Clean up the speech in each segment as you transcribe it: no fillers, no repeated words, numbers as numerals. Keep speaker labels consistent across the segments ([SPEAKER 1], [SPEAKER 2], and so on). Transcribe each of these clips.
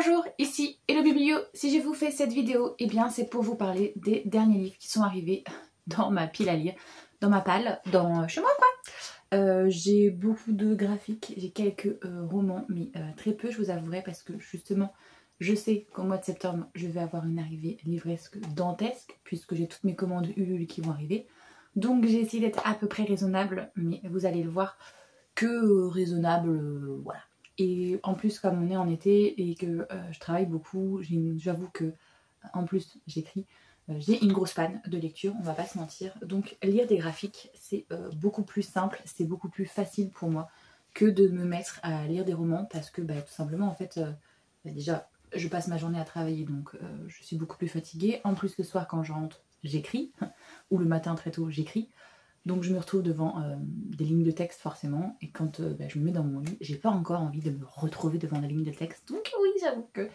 [SPEAKER 1] Bonjour, ici Hello Biblio. Si je vous fais cette vidéo, eh bien c'est pour vous parler des derniers livres qui sont arrivés dans ma pile à lire, dans ma palle, chez moi quoi. J'ai beaucoup de graphiques, j'ai quelques romans, mais très peu je vous avouerai parce que justement je sais qu'au mois de septembre je vais avoir une arrivée livresque dantesque puisque j'ai toutes mes commandes Ulule qui vont arriver. Donc j'ai essayé d'être à peu près raisonnable, mais vous allez le voir que raisonnable, voilà. Et en plus comme on est en été et que je travaille beaucoup, j'avoue que en plus j'écris, j'ai une grosse panne de lecture, on va pas se mentir. Donc lire des graphiques c'est beaucoup plus simple, c'est beaucoup plus facile pour moi que de me mettre à lire des romans parce que tout simplement en fait déjà je passe ma journée à travailler donc je suis beaucoup plus fatiguée. En plus le soir quand je rentre j'écris ou le matin très tôt j'écris. Donc je me retrouve devant des lignes de texte forcément, et quand je me mets dans mon lit, j'ai pas encore envie de me retrouver devant des lignes de texte. Donc oui, j'avoue que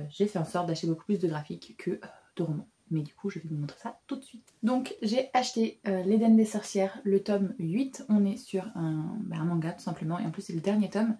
[SPEAKER 1] j'ai fait en sorte d'acheter beaucoup plus de graphiques que de romans. Mais du coup, je vais vous montrer ça tout de suite. Donc j'ai acheté L'Éden des sorcières, le tome 8. On est sur un manga tout simplement, et en plus c'est le dernier tome.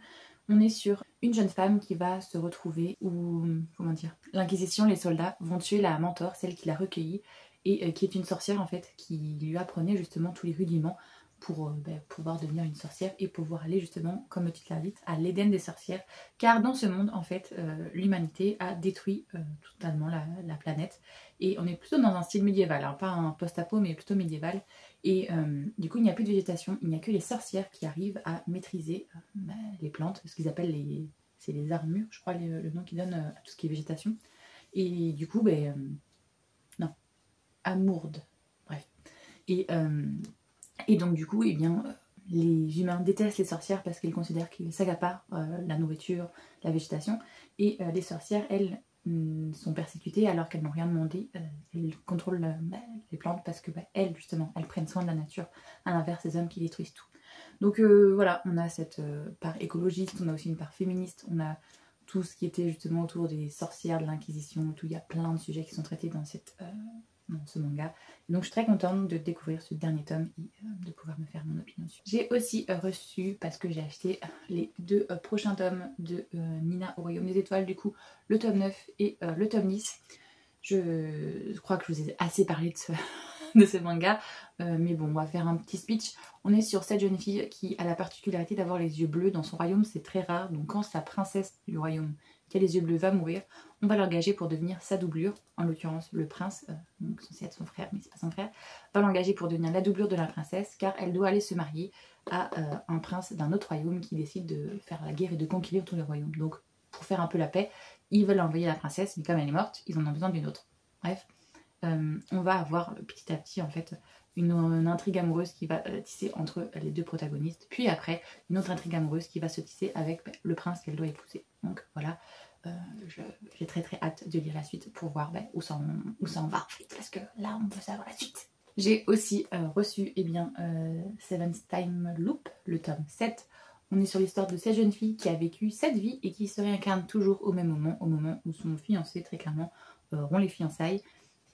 [SPEAKER 1] On est sur une jeune femme qui va se retrouver où, comment dire, l'Inquisition, les soldats vont tuer la mentor, celle qui l'a recueillie, et qui est une sorcière en fait, qui lui apprenait justement tous les rudiments pour pouvoir devenir une sorcière et pouvoir aller justement, comme le titre l'indique, à l'Éden des sorcières. Car dans ce monde, en fait, l'humanité a détruit totalement la planète. Et on est plutôt dans un style médiéval, hein, pas un post-apo, mais plutôt médiéval. Et du coup, il n'y a plus de végétation, il n'y a que les sorcières qui arrivent à maîtriser les plantes, ce qu'ils appellent c'est les armures, je crois, le nom qu'ils donnent à tout ce qui est végétation. Et du coup, non, Amourde, bref. Et donc du coup, eh bien, les humains détestent les sorcières parce qu'ils considèrent qu'ils s'accaparent la nourriture, la végétation. Et les sorcières, elles, sont persécutées alors qu'elles n'ont rien demandé. Elles contrôlent les plantes parce que elles, justement, elles prennent soin de la nature, à l'inverse des hommes qui détruisent tout. Donc voilà, on a cette part écologiste, on a aussi une part féministe, on a tout ce qui était justement autour des sorcières, de l'Inquisition, tout. Il y a plein de sujets qui sont traités dans ce manga. Et donc je suis très contente de découvrir ce dernier tome et de pouvoir me faire mon opinion dessus. J'ai aussi reçu, parce que j'ai acheté les deux prochains tomes de Nina au Royaume des Étoiles, du coup le tome 9 et le tome 10. Je crois que je vous ai assez parlé de ce manga, mais bon, on va faire un petit speech. On est sur cette jeune fille qui a la particularité d'avoir les yeux bleus. Dans son royaume, c'est très rare, donc quand sa princesse du royaume qui a les yeux bleus va mourir, on va l'engager pour devenir sa doublure. En l'occurrence, le prince, donc censé être son frère, mais c'est pas son frère, va l'engager pour devenir la doublure de la princesse, car elle doit aller se marier à un prince d'un autre royaume qui décide de faire la guerre et de conquérir tous les royaumes. Donc, pour faire un peu la paix, ils veulent envoyer la princesse, mais comme elle est morte, ils en ont besoin d'une autre. Bref, on va avoir petit à petit en fait une intrigue amoureuse qui va tisser entre les deux protagonistes, puis après une autre intrigue amoureuse qui va se tisser avec le prince qu'elle doit épouser. Donc voilà, j'ai très hâte de lire la suite pour voir où ça en va en fait, parce que là on veut savoir la suite. J'ai aussi reçu Seventh Time Loop, le tome 7. On est sur l'histoire de cette jeune fille qui a vécu 7 vies et qui se réincarne toujours au même moment, au moment où son fiancé très clairement rompt les fiançailles.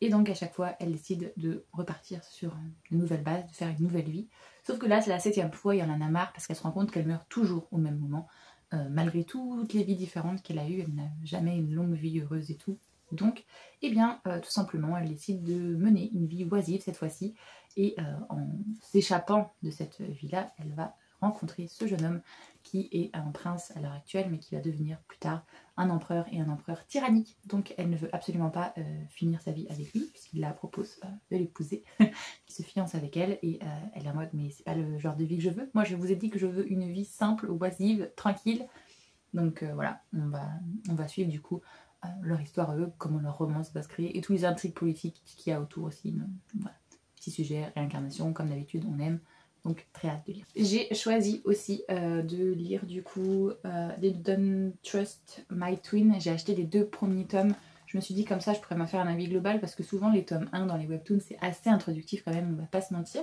[SPEAKER 1] Et donc à chaque fois, elle décide de repartir sur de nouvelles bases, de faire une nouvelle vie. Sauf que là, c'est la 7e fois et elle en a marre parce qu'elle se rend compte qu'elle meurt toujours au même moment. Malgré toutes les vies différentes qu'elle a eues, elle n'a jamais une longue vie heureuse et tout. Donc, tout simplement, elle décide de mener une vie oisive cette fois-ci. Et en s'échappant de cette vie-là, elle va rencontrer ce jeune homme qui est un prince à l'heure actuelle, mais qui va devenir plus tard un empereur, et un empereur tyrannique. Donc elle ne veut absolument pas finir sa vie avec lui, puisqu'il la propose de l'épouser, qui se fiance avec elle, et elle est en mode mais c'est pas le genre de vie que je veux. Moi je vous ai dit que je veux une vie simple, oisive, tranquille. Donc voilà, on va suivre du coup leur histoire à eux, comment leur romance va se créer, et tous les intrigues politiques qu'il y a autour aussi. Voilà. Petit sujet, réincarnation, comme d'habitude on aime. Donc très hâte de lire. J'ai choisi aussi de lire du coup Don't Trust My Twin. J'ai acheté les 2 premiers tomes. Je me suis dit comme ça je pourrais m'en faire un avis global parce que souvent les tomes 1 dans les webtoons c'est assez introductif quand même, on va pas se mentir.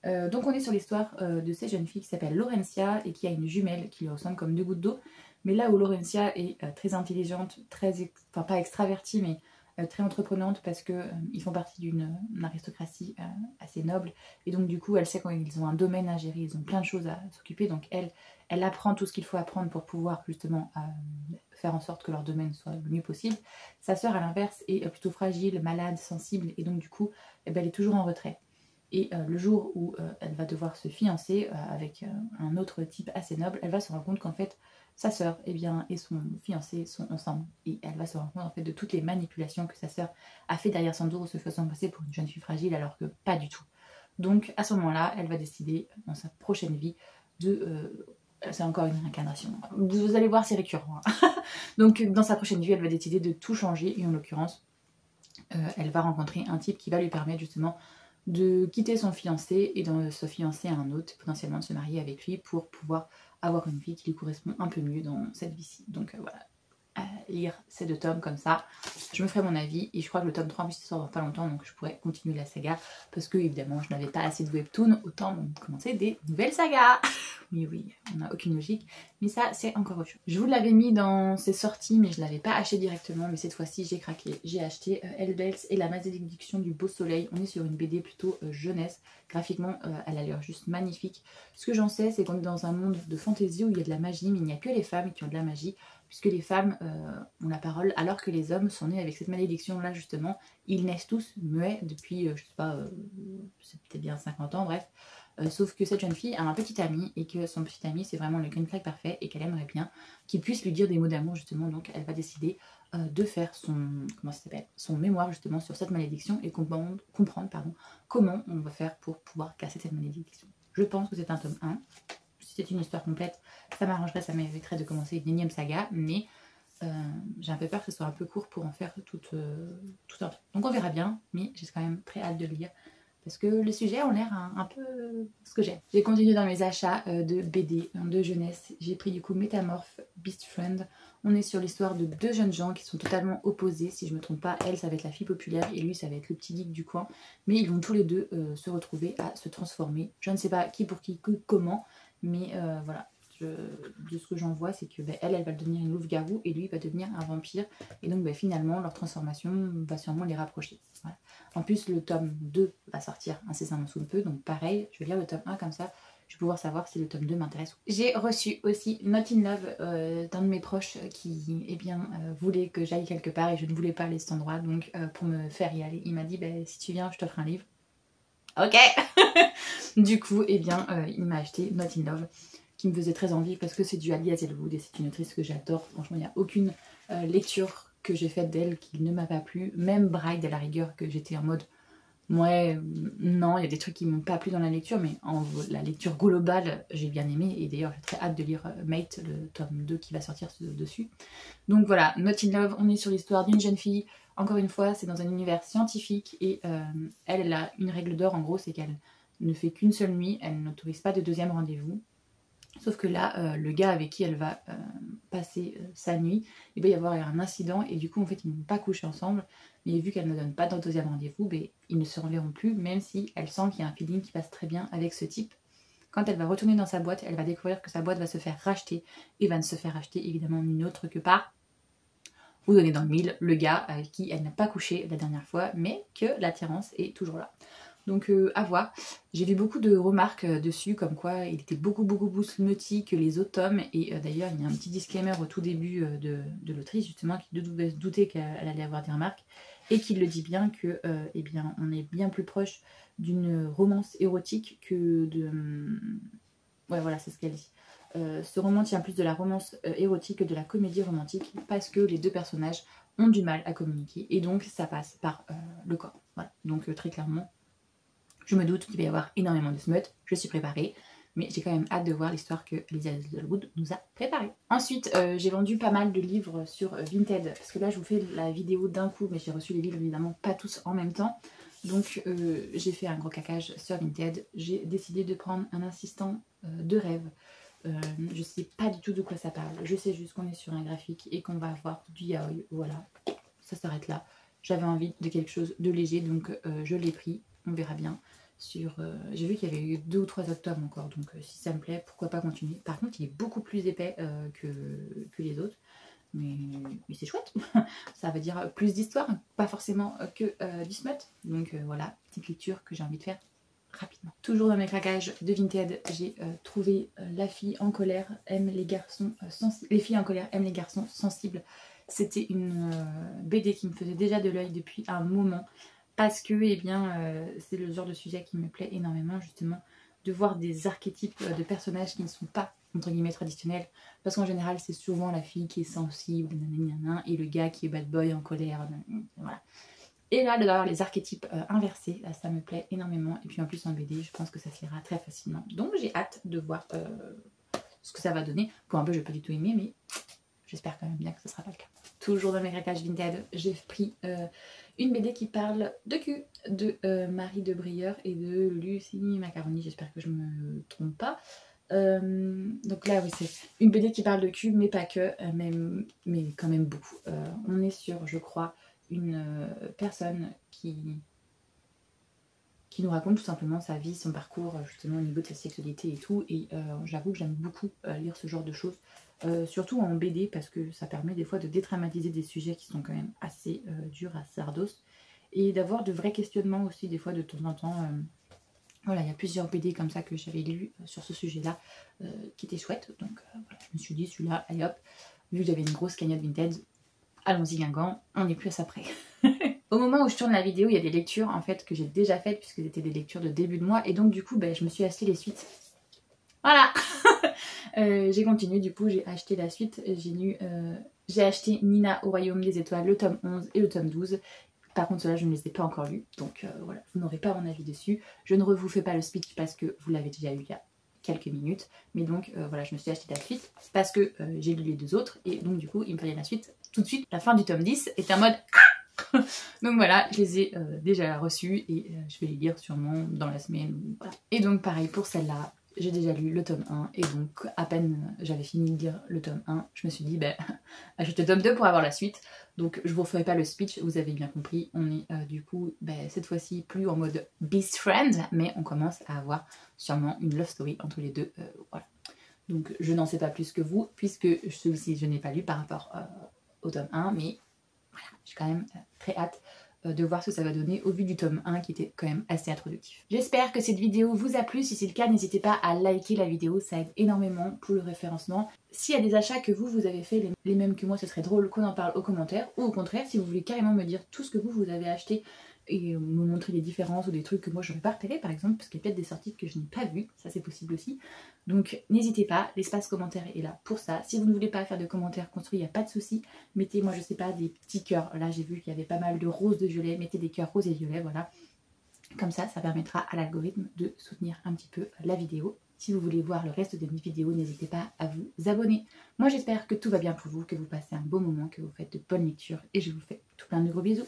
[SPEAKER 1] Donc on est sur l'histoire de cette jeune fille qui s'appelle Laurentia et qui a une jumelle qui lui ressemble comme 2 gouttes d'eau. Mais là où Laurentia est très intelligente, pas extravertie, mais très entreprenante parce que ils font partie d'une aristocratie assez noble et donc du coup elle sait qu'ils ont un domaine à gérer, ils ont plein de choses à s'occuper, donc elle apprend tout ce qu'il faut apprendre pour pouvoir justement faire en sorte que leur domaine soit le mieux possible. Sa sœur à l'inverse est plutôt fragile, malade, sensible et donc du coup elle est toujours en retrait. Et le jour où elle va devoir se fiancer avec un autre type assez noble, elle va se rendre compte qu'en fait sa sœur et son fiancé sont ensemble. Et elle va se rendre compte en fait de toutes les manipulations que sa sœur a fait derrière son dos, se faisant passer pour une jeune fille fragile alors que pas du tout. Donc à ce moment-là, elle va décider dans sa prochaine vie de... c'est encore une réincarnation. Vous allez voir, c'est récurrent. Hein. Donc dans sa prochaine vie, elle va décider de tout changer et en l'occurrence, elle va rencontrer un type qui va lui permettre justement de quitter son fiancé et de se fiancer à un autre, potentiellement de se marier avec lui pour pouvoir avoir une vie qui lui correspond un peu mieux dans cette vie-ci. Donc voilà, lire ces 2 tomes comme ça, je me ferai mon avis et je crois que le tome 3 en plus il sort dans pas longtemps donc je pourrais continuer la saga parce que évidemment je n'avais pas assez de webtoon, autant commencer des nouvelles sagas. Oui, on n'a aucune logique, mais ça c'est encore autre chose. Je vous l'avais mis dans ses sorties mais je ne l'avais pas acheté directement, mais cette fois-ci j'ai craqué. J'ai acheté Hellbells et la malédiction du beau soleil. On est sur une BD plutôt jeunesse, graphiquement elle a l'air juste magnifique. Ce que j'en sais c'est qu'on est dans un monde de fantasy où il y a de la magie mais il n'y a que les femmes qui ont de la magie, puisque les femmes ont la parole alors que les hommes sont nés avec cette malédiction là justement. Ils naissent tous muets depuis je sais pas, c'est peut-être bien 50 ans, bref. Sauf que cette jeune fille a un petit ami et que son petit ami c'est vraiment le green flag parfait et qu'elle aimerait bien qu'il puisse lui dire des mots d'amour justement. Donc elle va décider de faire son mémoire justement sur cette malédiction et comprendre comment on va faire pour pouvoir casser cette malédiction. Je pense que c'est un tome 1. Si c'est une histoire complète, ça m'arrangerait, ça m'éviterait de commencer une énième saga, mais j'ai un peu peur que ce soit un peu court pour en faire tout un truc. Donc on verra bien, mais j'ai quand même très hâte de le lire parce que le sujet a l'air un peu ce que j'aime. J'ai continué dans mes achats de BD, de jeunesse. J'ai pris du coup Métamorphe, Beast Friend. On est sur l'histoire de 2 jeunes gens qui sont totalement opposés. Si je me trompe pas, elle ça va être la fille populaire et lui ça va être le petit geek du coin. Mais ils vont tous les deux se retrouver à se transformer. Je ne sais pas qui pour qui, comment, mais voilà. De ce que j'en vois, c'est que elle va devenir une louve-garou et lui va devenir un vampire. Et donc finalement, leur transformation va sûrement les rapprocher. Voilà. En plus, le tome 2 va sortir incessamment sous peu. Donc pareil, je vais lire le tome 1 comme ça. Je vais pouvoir savoir si le tome 2 m'intéresse. J'ai reçu aussi Not in Love d'un de mes proches qui voulait que j'aille quelque part et je ne voulais pas aller à cet endroit. Donc pour me faire y aller, il m'a dit si tu viens, je t'offre un livre. Ok. Du coup, il m'a acheté Not in Love, qui me faisait très envie parce que c'est du Ali Hazelwood et c'est une autrice que j'adore. Franchement, il n'y a aucune lecture que j'ai faite d'elle qui ne m'a pas plu. Même Bride à la rigueur, que j'étais en mode ouais, non, il y a des trucs qui m'ont pas plu dans la lecture, mais la lecture globale, j'ai bien aimé. Et d'ailleurs, j'ai très hâte de lire Mate, le tome 2 qui va sortir dessus. Donc voilà, Not in Love, on est sur l'histoire d'une jeune fille. Encore une fois, c'est dans un univers scientifique et elle a une règle d'or en gros, c'est qu'elle ne fait qu'une seule nuit, elle n'autorise pas de 2e rendez-vous. Sauf que là, le gars avec qui elle va passer sa nuit, il va y avoir un incident et du coup en fait ils ne vont pas coucher ensemble. Mais vu qu'elle ne donne pas de 2e rendez-vous, ils ne se reverront plus, même si elle sent qu'il y a un feeling qui passe très bien avec ce type. Quand elle va retourner dans sa boîte, elle va découvrir que sa boîte va se faire racheter et va ne se faire racheter évidemment ni autre que par, vous donnez dans le mille, le gars avec qui elle n'a pas couché la dernière fois, mais que l'attirance est toujours là. Donc à voir. J'ai vu beaucoup de remarques dessus, comme quoi il était beaucoup plus smutty que les autres tomes. Et d'ailleurs, il y a un petit disclaimer au tout début de l'autrice, justement, qui devait se douter qu'elle allait avoir des remarques. Et qui le dit bien que, on est bien plus proche d'une romance érotique que de... Ouais, voilà, c'est ce qu'elle dit. Ce roman tient plus de la romance érotique que de la comédie romantique, parce que les 2 personnages ont du mal à communiquer. Et donc, ça passe par le corps. Voilà. Donc, très clairement... Je me doute qu'il va y avoir énormément de smut, je suis préparée, mais j'ai quand même hâte de voir l'histoire que Lydia Hazelwood nous a préparée. Ensuite, j'ai vendu pas mal de livres sur Vinted, parce que là je vous fais la vidéo d'un coup, mais j'ai reçu les livres évidemment pas tous en même temps. Donc j'ai fait un gros caquage sur Vinted, j'ai décidé de prendre un assistant de rêve. Je sais pas du tout de quoi ça parle, je sais juste qu'on est sur un graphique et qu'on va avoir du yaoi, voilà, ça s'arrête là. J'avais envie de quelque chose de léger, donc je l'ai pris, on verra bien. J'ai vu qu'il y avait eu 2 ou 3 autres tomes encore, donc si ça me plaît, pourquoi pas continuer. Par contre, il est beaucoup plus épais que les autres. mais c'est chouette. Ça veut dire plus d'histoire, pas forcément que du smut. Donc voilà, petite lecture que j'ai envie de faire rapidement. Toujours dans mes craquages de Vinted, j'ai trouvé La fille en colère aime les garçons sensibles. Les filles en colère aiment les garçons sensibles. C'était une BD qui me faisait déjà de l'œil depuis un moment parce que eh bien, c'est le genre de sujet qui me plaît énormément, justement, de voir des archétypes de personnages qui ne sont pas entre guillemets traditionnels, parce qu'en général c'est souvent la fille qui est sensible nanana, et le gars qui est bad boy en colère, voilà. Et là, d'avoir les archétypes inversés, ça me plaît énormément. Et puis en plus en BD, je pense que ça se lira très facilement. Donc j'ai hâte de voir ce que ça va donner. Pour un peu, je n'ai pas du tout aimé, mais j'espère quand même bien que ce ne sera pas le cas. Toujours dans mes craquages Vinted, j'ai pris une BD qui parle de cul, de Marie de Brieur et de Lucie Macaroni. J'espère que je ne me trompe pas. Donc là, oui, c'est une BD qui parle de cul, mais pas que, mais quand même beaucoup. On est sur, je crois, une personne qui nous raconte tout simplement sa vie, son parcours, justement au niveau de sa sexualité et tout. Et j'avoue que j'aime beaucoup lire ce genre de choses, surtout en BD, parce que ça permet des fois de dédramatiser des sujets qui sont quand même assez durs, assez ardos, et d'avoir de vrais questionnements aussi, des fois de temps en temps. Voilà, il y a plusieurs BD comme ça que j'avais lus sur ce sujet-là, qui étaient chouettes. Donc voilà, je me suis dit, celui-là, allez hop, vu que j'avais une grosse cagnotte Vinted, allons-y Guingamp, on n'est plus à ça près. Au moment où je tourne la vidéo, il y a des lectures en fait que j'ai déjà faites, puisque c'était des lectures de début de mois, et donc du coup je me suis acheté les suites. Voilà. J'ai continué, du coup j'ai acheté la suite, j'ai acheté Nina au Royaume des Étoiles, le tome 11 et le tome 12. Par contre ceux-là je ne les ai pas encore lus, donc voilà, vous n'aurez pas mon avis dessus. Je ne vous fais pas le speech parce que vous l'avez déjà eu il y a quelques minutes, mais donc voilà, je me suis acheté la suite parce que j'ai lu les deux autres, et donc du coup il me fallait la suite tout de suite. La fin du tome 10 est en mode donc voilà, je les ai déjà reçus et je vais les lire sûrement dans la semaine. Voilà. Et donc pareil pour celle-là, j'ai déjà lu le tome 1 et donc à peine j'avais fini de lire le tome 1, je me suis dit achète le tome 2 pour avoir la suite. Donc je vous referai pas le speech, vous avez bien compris, on est du coup cette fois-ci plus en mode best friend, mais on commence à avoir sûrement une love story entre les deux, voilà. Donc je n'en sais pas plus que vous, puisque celui-ci je n'ai pas lu par rapport au tome 1, mais voilà, j'ai quand même très hâte de voir ce que ça va donner au vu du tome 1 qui était quand même assez introductif. J'espère que cette vidéo vous a plu. Si c'est le cas, n'hésitez pas à liker la vidéo, ça aide énormément pour le référencement. S'il y a des achats que vous avez fait les mêmes que moi, ce serait drôle qu'on en parle aux commentaires, ou au contraire, si vous voulez carrément me dire tout ce que vous avez acheté et me montrer les différences ou des trucs que moi j'aurais pas repéré par exemple, parce qu'il y a peut-être des sorties que je n'ai pas vues, ça c'est possible aussi. Donc n'hésitez pas, l'espace commentaire est là pour ça. Si vous ne voulez pas faire de commentaires construits, il n'y a pas de souci. Mettez, moi je sais pas, des petits cœurs. Là j'ai vu qu'il y avait pas mal de roses, de violets, mettez des cœurs roses et violets, voilà. Comme ça permettra à l'algorithme de soutenir un petit peu la vidéo. Si vous voulez voir le reste de mes vidéos, n'hésitez pas à vous abonner. Moi j'espère que tout va bien pour vous, que vous passez un beau moment, que vous faites de bonnes lectures, et je vous fais tout plein de gros bisous.